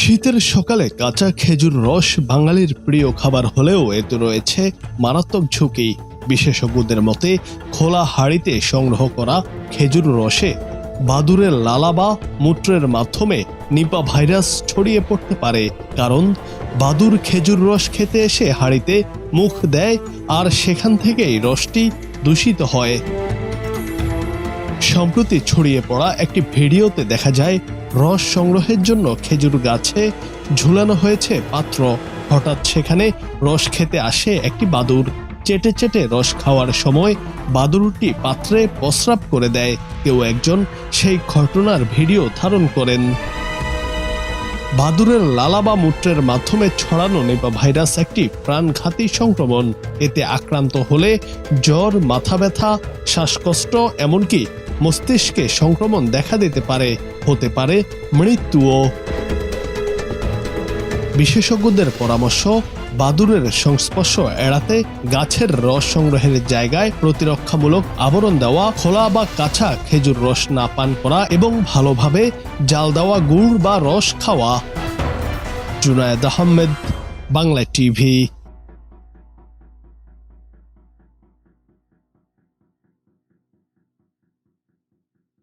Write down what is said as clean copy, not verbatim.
শীতের সকালে কাঁচা খেজুর রস বাঙালির প্রিয় খাবার হলেও এতে রয়েছে মারাত্মক ঝুঁকি। বিশেষজ্ঞদের মতে খোলা হাঁড়িতে সংগ্রহ করা খেজুর রসে বাদুড়ের লালা বা মূত্রের মাধ্যমে নিপা ভাইরাস ছড়িয়ে পড়তে পারে। কারণ বাদুড় খেজুর রস খেতে এসে হাঁড়িতে মুখ দেয় আর সেখান থেকেই রসটি দূষিত হয়। সম্প্রতি ছড়িয়ে পড়া একটি ভিডিওতে দেখা যায় রস সংগ্রহের জন্য খেজুর গাছে ঝুলানো হয়েছে পাত্র। হঠাৎ সেখানে রস খেতে আসে একটি বাদুড়। চেটে চেটে রস খাওয়ার সময় বাদুড়টি পাত্রে প্রস্রাব করে দেয়। কেউ একজন সেই ঘটনার ভিডিও ধারণ করেন। বাদুড়ের লালা বা মূত্রের মাধ্যমে ছড়ানো নিপা ভাইরাস একটি প্রাণঘাতী সংক্রমণ। এতে আক্রান্ত হলে জ্বর, মাথা ব্যথা, শ্বাসকষ্ট, এমনকি মস্তিষ্কে সংক্রমণ দেখা দিতে পারে, হতে পারে মৃত্যুও। বিশেষজ্ঞদের পরামর্শ, বাদুড়ের সংস্পর্শ এড়াতে গাছের রস সংগ্রহের জায়গায় প্রতিরক্ষামূলক আবরণ দেওয়া, খোলা বা কাঁচা খেজুর রস না পান করা এবং ভালোভাবে জাল দেওয়া গুড় বা রস খাওয়া। জুনায়েদ আহমেদ, বাংলা টিভি।